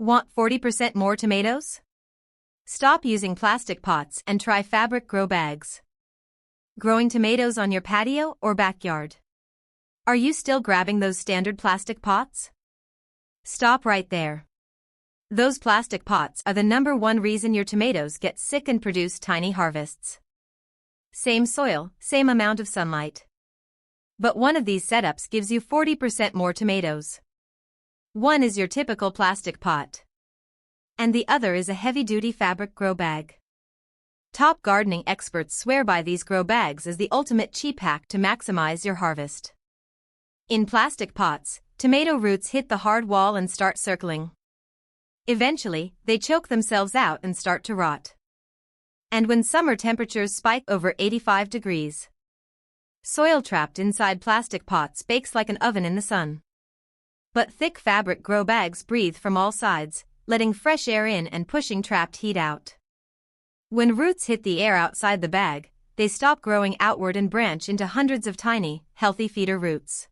Want 40% more tomatoes? Stop using plastic pots and try fabric grow bags. Growing tomatoes on your patio or backyard? Are you still grabbing those standard plastic pots? Stop right there. Those plastic pots are the #1 reason your tomatoes get sick and produce tiny harvests. Same soil, same amount of sunlight. But one of these setups gives you 40% more tomatoes. One is your typical plastic pot, and the other is a heavy-duty fabric grow bag. Top gardening experts swear by these grow bags as the ultimate cheap hack to maximize your harvest. In plastic pots, tomato roots hit the hard wall and start circling. Eventually, they choke themselves out and start to rot. And when summer temperatures spike over 85 degrees, soil trapped inside plastic pots bakes like an oven in the sun. But thick fabric grow bags breathe from all sides, letting fresh air in and pushing trapped heat out. When roots hit the air outside the bag, they stop growing outward and branch into hundreds of tiny, healthy feeder roots.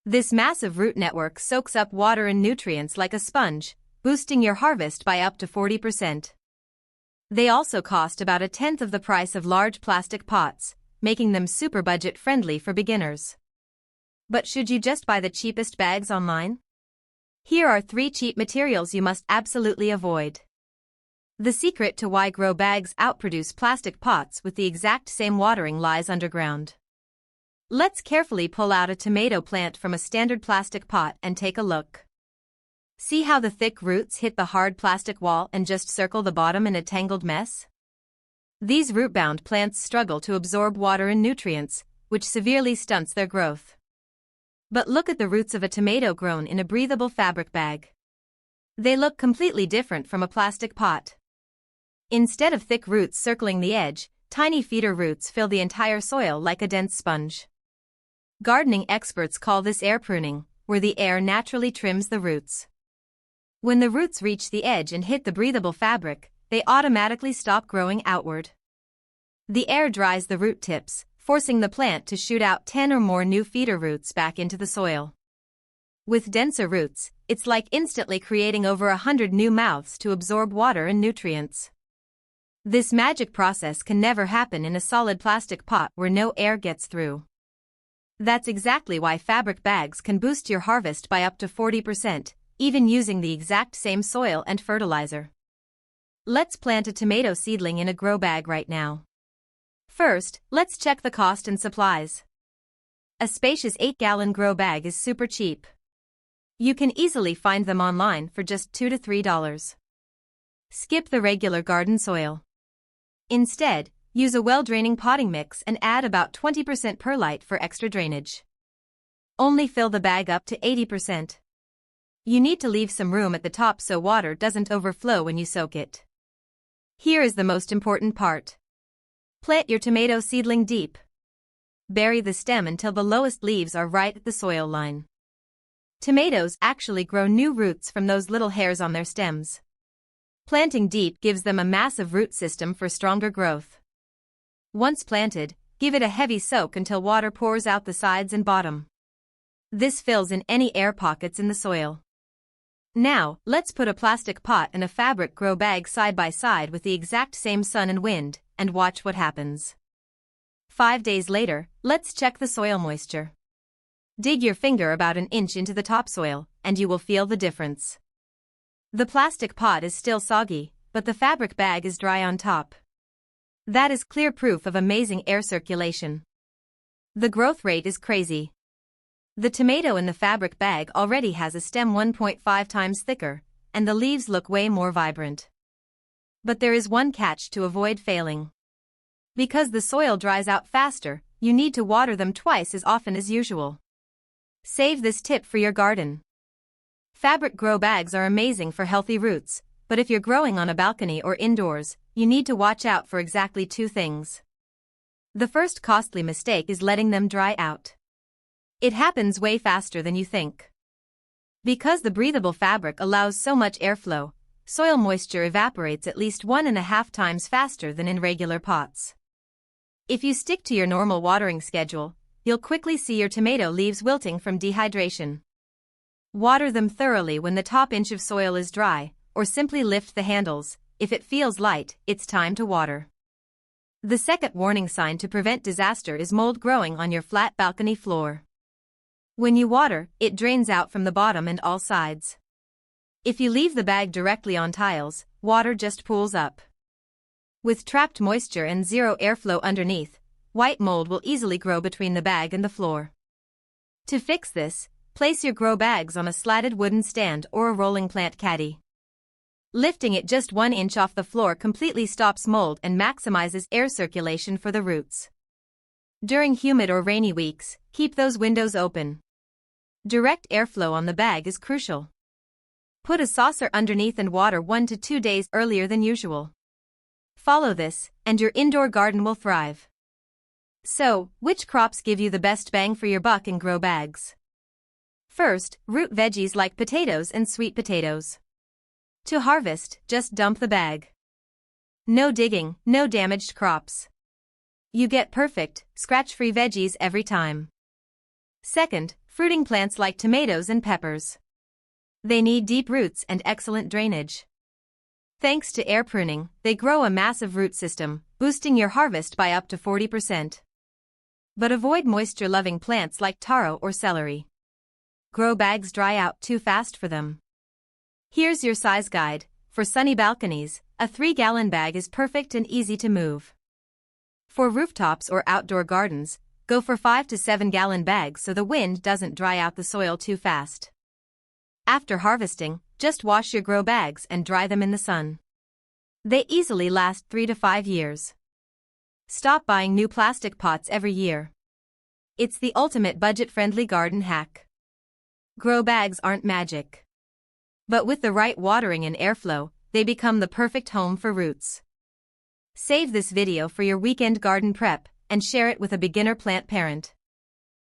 This massive root network soaks up water and nutrients like a sponge, boosting your harvest by up to 40%. They also cost about 1/10 of the price of large plastic pots, making them super budget-friendly for beginners. But should you just buy the cheapest bags online? Here are 3 cheap materials you must absolutely avoid. The secret to why grow bags outproduce plastic pots with the exact same watering lies underground. Let's carefully pull out a tomato plant from a standard plastic pot and take a look. See how the thick roots hit the hard plastic wall and just circle the bottom in a tangled mess? These root-bound plants struggle to absorb water and nutrients, which severely stunts their growth. But look at the roots of a tomato grown in a breathable fabric bag. They look completely different from a plastic pot. Instead of thick roots circling the edge, tiny feeder roots fill the entire soil like a dense sponge. Gardening experts call this air pruning, where the air naturally trims the roots. When the roots reach the edge and hit the breathable fabric, they automatically stop growing outward. The air dries the root tips, forcing the plant to shoot out 10 or more new feeder roots back into the soil. With denser roots, it's like instantly creating over 100 new mouths to absorb water and nutrients. This magic process can never happen in a solid plastic pot where no air gets through. That's exactly why fabric bags can boost your harvest by up to 40%, even using the exact same soil and fertilizer. Let's plant a tomato seedling in a grow bag right now. First, let's check the cost and supplies. A spacious 8-gallon grow bag is super cheap. You can easily find them online for just $2 to $3. Skip the regular garden soil. Instead, use a well-draining potting mix and add about 20% perlite for extra drainage. Only fill the bag up to 80%. You need to leave some room at the top so water doesn't overflow when you soak it. Here is the most important part. Plant your tomato seedling deep. Bury the stem until the lowest leaves are right at the soil line. Tomatoes actually grow new roots from those little hairs on their stems. Planting deep gives them a massive root system for stronger growth. Once planted, give it a heavy soak until water pours out the sides and bottom. This fills in any air pockets in the soil. Now, let's put a plastic pot and a fabric grow bag side by side with the exact same sun and wind, and watch what happens. 5 days later, let's check the soil moisture. Dig your finger about 1 inch into the topsoil, and you will feel the difference. The plastic pot is still soggy, but the fabric bag is dry on top. That is clear proof of amazing air circulation. The growth rate is crazy. The tomato in the fabric bag already has a stem 1.5 times thicker, and the leaves look way more vibrant. But there is one catch to avoid failing. Because the soil dries out faster, you need to water them twice as often as usual. Save this tip for your garden. Fabric grow bags are amazing for healthy roots, but if you're growing on a balcony or indoors, you need to watch out for exactly 2 things. The first costly mistake is letting them dry out. It happens way faster than you think. Because the breathable fabric allows so much airflow, soil moisture evaporates at least 1.5 times faster than in regular pots. If you stick to your normal watering schedule, you'll quickly see your tomato leaves wilting from dehydration. Water them thoroughly when the top inch of soil is dry, or simply lift the handles. If it feels light, it's time to water. The second warning sign to prevent disaster is mold growing on your flat balcony floor. When you water, it drains out from the bottom and all sides. If you leave the bag directly on tiles, water just pools up. With trapped moisture and zero airflow underneath, white mold will easily grow between the bag and the floor. To fix this, place your grow bags on a slatted wooden stand or a rolling plant caddy. Lifting it just 1 inch off the floor completely stops mold and maximizes air circulation for the roots. During humid or rainy weeks, keep those windows open. Direct airflow on the bag is crucial. Put a saucer underneath and water 1 to 2 days earlier than usual. Follow this, and your indoor garden will thrive. So, which crops give you the best bang for your buck in grow bags? First, root veggies like potatoes and sweet potatoes. To harvest, just dump the bag. No digging, no damaged crops. You get perfect, scratch-free veggies every time. Second, fruiting plants like tomatoes and peppers. They need deep roots and excellent drainage. Thanks to air pruning, they grow a massive root system, boosting your harvest by up to 40%. But avoid moisture-loving plants like taro or celery. Grow bags dry out too fast for them. Here's your size guide. For sunny balconies, a 3-gallon bag is perfect and easy to move. For rooftops or outdoor gardens, go for 5 to 7-gallon bags so the wind doesn't dry out the soil too fast. After harvesting, just wash your grow bags and dry them in the sun. They easily last 3 to 5 years. Stop buying new plastic pots every year. It's the ultimate budget-friendly garden hack. Grow bags aren't magic. But with the right watering and airflow, they become the perfect home for roots. Save this video for your weekend garden prep and share it with a beginner plant parent.